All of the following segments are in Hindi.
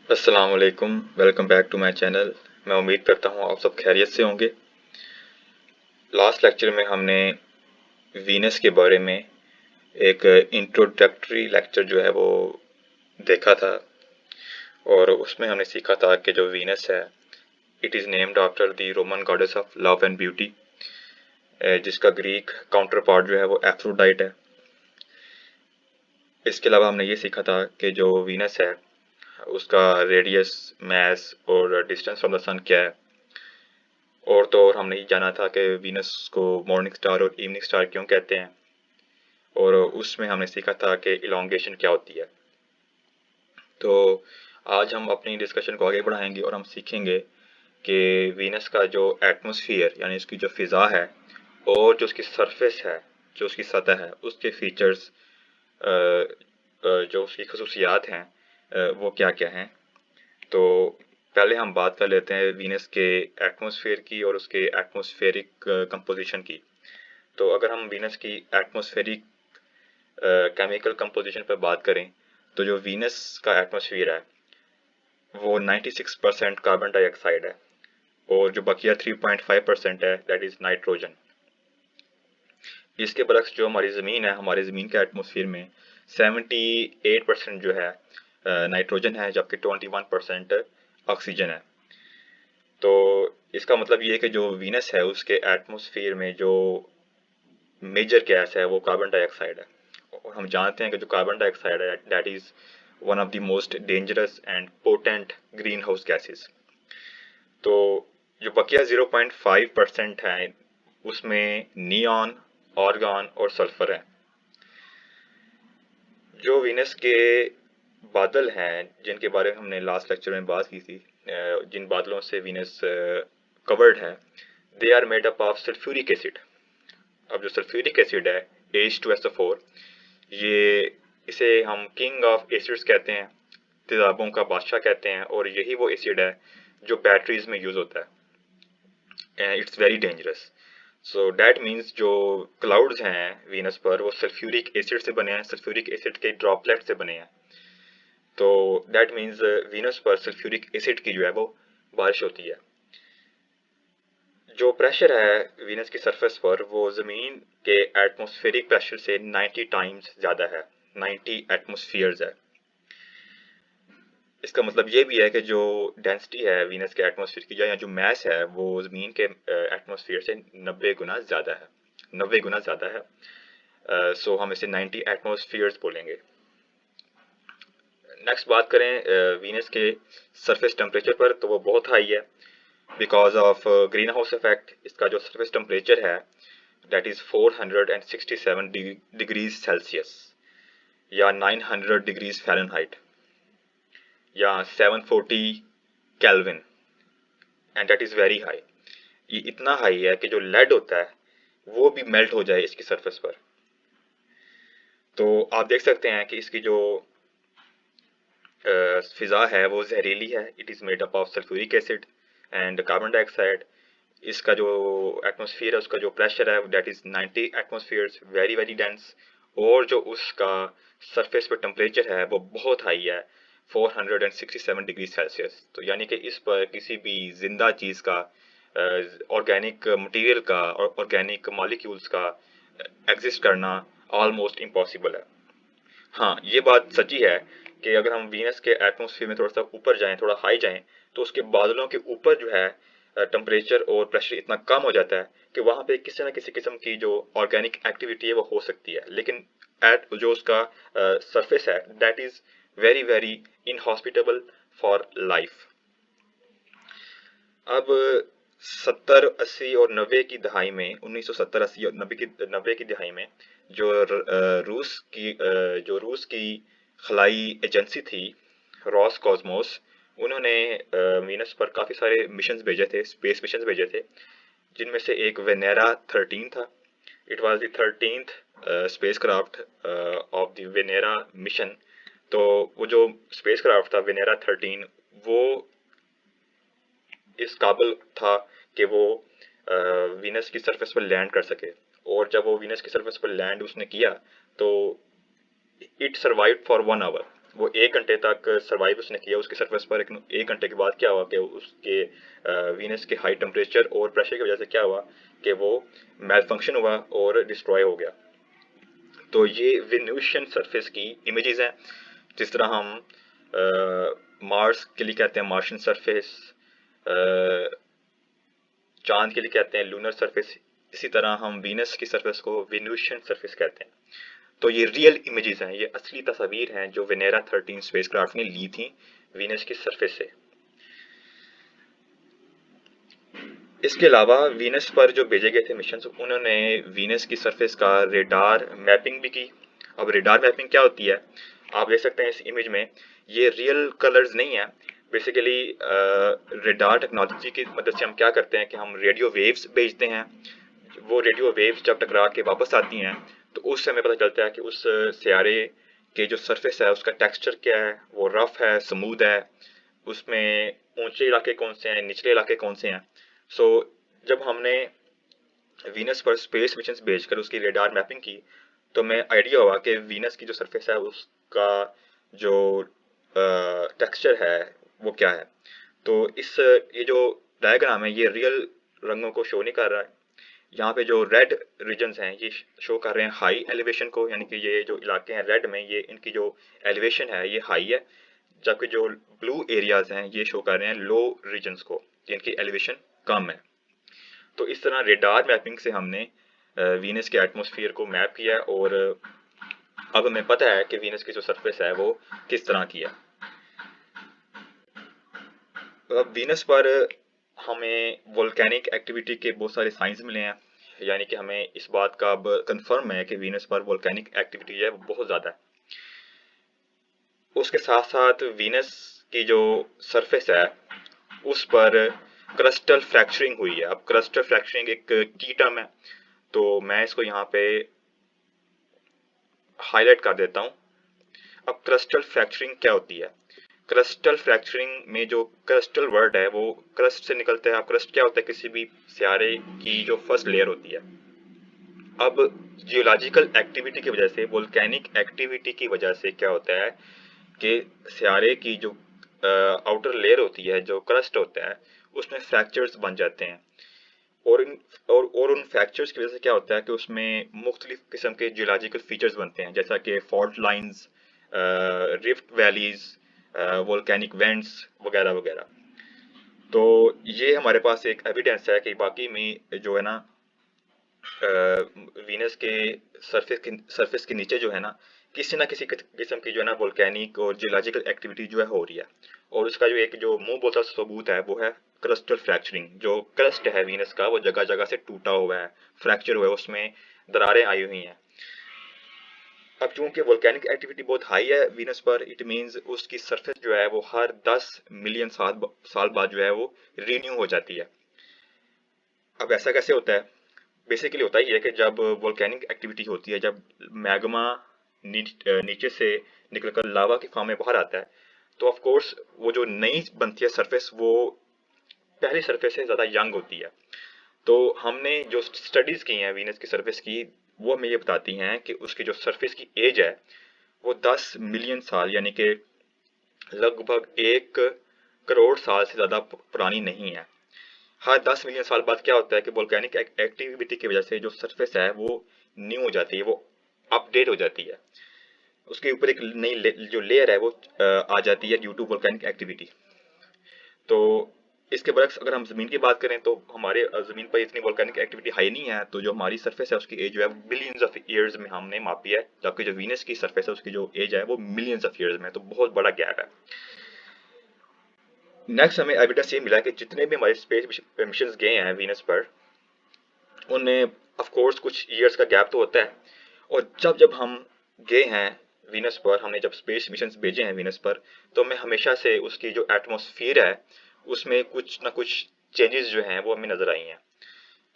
अस्सलाम वालेकुम, welcome back to my channel. मैं उम्मीद करता हूँ आप सब खैरियत से होंगे। लास्ट लेक्चर में हमने वीनस के बारे में एक इंट्रोडक्टरी लेक्चर जो है वो देखा था, और उसमें हमने सीखा था कि जो वीनस है it is named after the Roman goddess of love and beauty, जिसका ग्रीक काउंटर पार्ट जो है वो एफ्रोडाइट है। इसके अलावा हमने ये सीखा था कि जो वीनस है उसका रेडियस, मैस और डिस्टेंस फ्रॉम द सन क्या है। और तो और हमने ये जाना था कि वीनस को मॉर्निंग स्टार और इवनिंग स्टार क्यों कहते हैं, और उसमें हमने सीखा था कि इलोंगेशन क्या होती है। तो आज हम अपनी डिस्कशन को आगे बढ़ाएंगे और हम सीखेंगे कि वीनस का जो एटमॉस्फेयर यानी उसकी जो फ़िज़ा है और जो उसकी सरफेस है, जो उसकी सतह है, उसके फीचर्स, जो उसकी खसूसियात हैं, वो क्या क्या हैं। तो पहले हम बात कर लेते हैं वीनस के एटमॉस्फेयर की और उसके एटमॉस्फेरिक कंपोजिशन की। तो अगर हम वीनस की एटमॉस्फेरिक केमिकल कंपोजिशन पर बात करें, तो जो वीनस का एटमॉस्फेयर है वो 96% कार्बन डाइऑक्साइड है, और जो बकिया 3.5% है दैट इज़ नाइट्रोजन। इसके बरक्स जो हमारी ज़मीन है, हमारी ज़मीन के एटमॉस्फेयर में 78% जो है नाइट्रोजन है, जबकि 21% ऑक्सीजन है। तो इसका मतलब ये है कि जो वीनस है उसके एटमॉस्फेयर में जो मेजर गैस है वो कार्बन डाइऑक्साइड है, और हम जानते हैं कि जो कार्बन डाइऑक्साइड है that is one of the most dangerous and potent green house gases. तो जो बकिया 0.5% है उसमें नियॉन, ऑर्गन और सल्फर है। जो वीनस के बादल हैं जिनके बारे में हमने लास्ट लेक्चर में बात की थी, जिन बादलों से वीनस कवर्ड है, they are made up of sulphuric acid. अब जो सल्फ्यूरिक एसिड है H2SO4, ये इसे हम किंग ऑफ एसिड्स कहते हैं, तेजाबों का बादशाह कहते हैं, और यही वो एसिड है जो बैटरीज में यूज़ होता है। It's very dangerous. So that means जो क्लाउड्स हैं वीनस पर वो सल्फ्यूरिक एसिड से बने हैं, सल्फ्यूरिक एसिड के ड्रॉपलेट से बने हैं। तो डैट मीन्स वीनस पर सल्फ्यूरिक एसिड की जो है वो बारिश होती है। जो प्रेशर है वीनस की सरफेस पर वो ज़मीन के एटमॉस्फेरिक प्रेशर से 90 टाइम्स ज़्यादा है, 90 एटमॉस्फेयर्स है। इसका मतलब ये भी है कि जो डेंसिटी है वीनस के एटमॉस्फेयर की, या जो मैस है, वो ज़मीन के एटमॉस्फेयर से 90 गुना ज़्यादा है, 90 गुना ज़्यादा है। सो हम इसे 90 एटमॉस्फेयर्स बोलेंगे। नेक्स्ट बात करें वीनस के सरफेस टेम्परेचर पर, तो वो बहुत हाई है because of green house effect. इसका जो सरफेस टेम्परेचर है दैट इज़ 467 डिग्रीज सेल्सियस, या 900 डिग्रीज फ़ारेनहाइट, या 740 kelvin, and that is very high. ये इतना हाई है कि जो लेड होता है वो भी मेल्ट हो जाए इसकी सरफेस पर। तो आप देख सकते हैं कि इसकी जो फिज़ा है वो जहरीली है। It is made up of sulphuric acid and carbon dioxide. इसका जो एटमॉस्फेयर है उसका जो प्रेशर है that is 90 एटमॉस्फेयर्स, very very dense. और जो उसका सरफेस पर टेम्परेचर है वो बहुत हाई है, 467 डिग्री सेल्सियस। तो यानी कि इस पर किसी भी जिंदा चीज़ का, ऑर्गेनिक मटेरियल का और ऑर्गेनिक मॉलिक्यूल्स का एग्जिस्ट करना ऑलमोस्ट इम्पॉसिबल है। हाँ, ये बात सच्ची है कि अगर हम वीनस के एटमॉस्फेयर में थोड़ा सा ऊपर जाएं, थोड़ा हाई जाएं, तो उसके बादलों के ऊपर जो है टेम्परेचर और प्रेशर इतना कम हो जाता है कि वहाँ पे किसी न किसी किस्म की जो ऑर्गेनिक एक्टिविटी है वो हो सकती है। लेकिन एट जो उसका सरफेस है that is very very inhospitable for life. अब 70, 80 और 90 की दहाई में, 1970, 80 और 90 की दहाई में जो रूस की खलाई एजेंसी थी रॉस कॉस्मोस, उन्होंने वीनस पर काफ़ी सारे मिशंस भेजे थे, स्पेस मिशंस भेजे थे, जिनमें से एक वेनेरा 13 था। It was the 13th space craft of the Venera mission. तो वो जो स्पेस क्राफ्ट था वेनेरा 13, वो इस काबिल था कि वो वीनस की सरफेस पर लैंड कर सके। और जब वो वीनस की सरफेस पर लैंड उसने किया तो इट सर्वाइव्ड फॉर 1 आवर। वो 1 घंटे तक सर्वाइव उसने किया उसकी सरफेस पर, लेकिन 1 घंटे के बाद क्या हुआ कि उसके वीनस के हाई टेम्परेचर और प्रेशर की वजह से क्या हुआ कि वो मेल फंक्शन हुआ और डिस्ट्रॉय हो गया। तो ये वेनुसियन सरफेस की इमेजेस हैं, जिस तरह हम मार्स के लिए कहते हैं मार्शियन सरफेस, चांद के लिए कहते हैं लूनर सरफेस, इसी तरह हम वीनस की सरफेस को वेनुसियन सरफेस कहते हैं। तो ये रियल इमेजेस हैं, ये असली तस्वीर हैं जो वेनेरा 13 स्पेसक्राफ्ट ने ली थी वीनस की सरफेस से। इसके अलावा वीनस पर जो भेजे गए थे मिशन, उन्होंने वीनस की सरफेस का रेडार मैपिंग भी की। अब रेडार मैपिंग क्या होती है, आप देख सकते हैं इस इमेज में, ये रियल कलर्स नहीं है। बेसिकली रेडार टेक्नोलॉजी की मदद से हम क्या करते हैं कि हम रेडियो वेव्स भेजते हैं। वो रेडियो वेव्स जब टकरा के वापस आती हैं तो उस समय पता चलता है कि उस सियारे के जो सरफेस है उसका टेक्सचर क्या है, वो रफ है, स्मूथ है, उसमें ऊंचे इलाके कौन से हैं, निचले इलाके कौन से हैं। सो जब हमने वीनस पर स्पेस मिशन भेजकर उसकी रेडार मैपिंग की तो हमें आइडिया हुआ कि वीनस की जो सरफेस है उसका जो टेक्सचर है वो क्या है। तो ये जो डायग्राम है ये रियल रंगों को शो नहीं कर रहा है। यहाँ पे जो रेड रीजन्स हैं ये शो कर रहे हैं हाई एलिवेशन को, यानी कि ये जो इलाके हैं रेड में, ये इनकी जो एलिवेशन है ये हाई है, जबकि जो ब्लू एरियाज हैं ये शो कर रहे हैं लो रीजन्स को, जिनकी एलिवेशन कम है। तो इस तरह रेडार मैपिंग से हमने वीनस के एटमॉस्फेयर को मैप किया और अब हमें पता है कि वीनस की जो सरफेस है वो किस तरह की है। अब वीनस पर हमें वोल्केनिक एक्टिविटी के बहुत सारे साइंस मिले हैं, यानी कि हमें इस बात का अब कंफर्म है कि वीनस पर वोल्केनिक एक्टिविटी है वो बहुत ज़्यादा है। उसके साथ साथ वीनस की जो सरफेस है उस पर क्रस्टल फ्रैक्चरिंग हुई है। अब क्रस्टल फ्रैक्चरिंग एक की टर्म है, तो मैं इसको यहाँ पे हाईलाइट कर देता हूँ। अब क्रस्टल फ्रैक्चरिंग क्या होती है, क्रस्टल फ्रैक्चरिंग में जो क्रस्टल वर्ड है वो क्रस्ट से निकलता है। अब क्रस्ट क्या होता है, किसी भी सियारे की जो फर्स्ट लेयर होती है। अब जियोलॉजिकल एक्टिविटी की वजह से, वोल्केनिक एक्टिविटी की वजह से क्या होता है कि सियारे की जो आउटर लेयर होती है, जो क्रस्ट होता है, उसमें फ्रैक्चर्स बन जाते हैं और उन फ्रैक्चर्स की वजह से क्या होता है कि उसमें मुख्तलिफ किस्म के जियोलॉजिकल फीचर्स बनते हैं, जैसा कि fault lines, rift valleys, volcanic vents वगैरह वगैरह। तो ये हमारे पास एक एविडेंस है कि बाकी में जो है ना वीनस के सरफेस के नीचे जो है ना किसी ना किसी किस्म की जो है ना वोल्केनिक और जियोलॉजिकल एक्टिविटी जो है हो रही है। और उसका जो एक जो मुंह बोलता सबूत है वो है क्रस्टल फ्रैक्चरिंग। जो क्रस्ट है वीनस का वो जगह जगह से टूटा हुआ है, फ्रैक्चर हुआ है, उसमें दरारें आई हुई हैं। अब चूंकि वोल्केनिक एक्टिविटी बहुत हाई है वीनस पर, इट मींस उसकी सरफेस जो है वो हर 10 मिलियन साल बाद जो है वो रीन्यू हो जाती है। अब ऐसा कैसे होता है, बेसिकली होता ही है कि जब वोल्केनिक एक्टिविटी होती है, जब मैग्मा नीचे से निकलकर लावा की फॉर्म में बाहर आता है, तो ऑफ कोर्स वो जो नई बनती है सरफेस वो पहली सरफेस से ज़्यादा यंग होती है। तो हमने जो स्टडीज़ की हैं वीनस की सरफेस की, वो हमें ये बताती हैं कि उसकी जो सरफेस की एज है वो 10 मिलियन साल, यानी कि लगभग 1 करोड़ साल से ज़्यादा पुरानी नहीं है। हर 10 मिलियन साल बाद क्या होता है कि वोल्केनिक एक्टिविटी की वजह से जो सरफेस है वो न्यू हो जाती है, वो अपडेट हो जाती है, उसके ऊपर एक नई जो लेयर है वो आ जाती है ड्यू टू वोल्केनिक एक्टिविटी। तो इसके बरक्स अगर हम ज़मीन की बात करें तो हमारे ज़मीन पर इतनी वोल्केनिक एक्टिविटी हाई नहीं है, तो जो हमारी सरफेस है उसकी एज जो है बिलियंस ऑफ ईयर्स में हमने मापी है, जबकि जो वीनस की सरफेस है उसकी जो एज है वो मिलियंस ऑफ ईयर्स में, तो बहुत बड़ा गैप है। नेक्स्ट हमें एविडेंस ये मिला कि जितने भी हमारे स्पेस मिशन गए हैं वीनस पर, उनमें ऑफ कोर्स कुछ ईयर्स का गैप तो होता है। और जब जब हम गए हैं वीनस पर, हमने जब स्पेस मिशन भेजे हैं वीनस पर, तो हमें हमेशा से उसकी जो एटमॉस्फेयर है उसमें कुछ ना कुछ चेंजेस जो हैं वो हमें नजर आई हैं।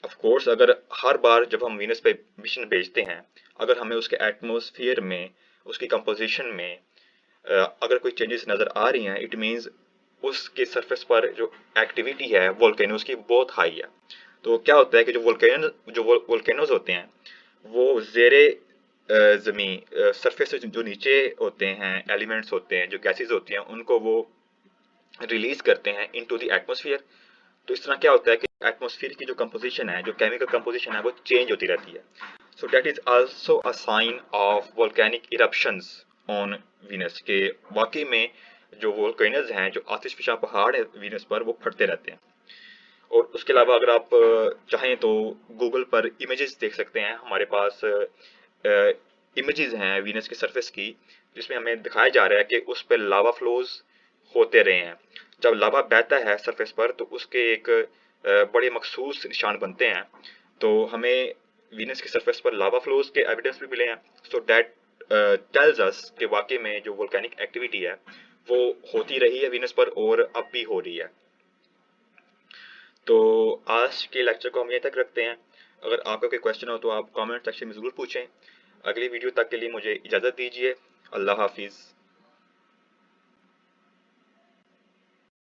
ऑफ कोर्स अगर हर बार जब हम वीनस पे मिशन भेजते हैं, अगर हमें उसके एटमॉस्फेयर में, उसकी कंपोजिशन में अगर कोई चेंजेस नज़र आ रही हैं, इट मीन्स उसके सरफेस पर जो एक्टिविटी है वोल्केनोज की बहुत हाई है। तो क्या होता है कि जो वोल्केनोज होते हैं वो ज़ेरे ज़मीन सरफेस से जो नीचे होते हैं एलिमेंट्स होते हैं, जो गैसेस होती हैं, उनको वो रिलीज करते हैं इनटू द एटमॉस्फेयर। तो इस तरह क्या होता है कि एटमॉस्फेयर की जो कंपोजिशन है, जो केमिकल कंपोजिशन है, वो चेंज होती रहती है। So that is also a sign of volcanic eruptions on Venus, के वाकई में जो वोल्केनोज हैं, जो आतिशफशा पहाड़ है वीनस पर, वो फटते रहते हैं। और उसके अलावा अगर आप चाहें तो गूगल पर इमेजेस देख सकते हैं। हमारे पास इमेजेस हैं वीनस के सरफेस की, जिसमें हमें दिखाया जा रहा है कि उस पर लावा फ्लोज होते रहे हैं। जब लावा बहता है सरफेस पर तो उसके एक बड़े मखसूस निशान बनते हैं। तो हमें वीनस के सरफेस पर लावा फ्लोज के एविडेंस भी मिले हैं। सो दैट टेल्स अस कि वाकई में जो वोल्केनिक एक्टिविटी है वो होती रही है वीनस पर और अब भी हो रही है। तो आज के लेक्चर को हम यहीं तक रखते हैं। अगर आपका कोई क्वेश्चन हो तो आप कमेंट सेक्शन में ज़रूर पूछें। अगली वीडियो तक के लिए मुझे इजाज़त दीजिए। अल्लाह हाफिज़।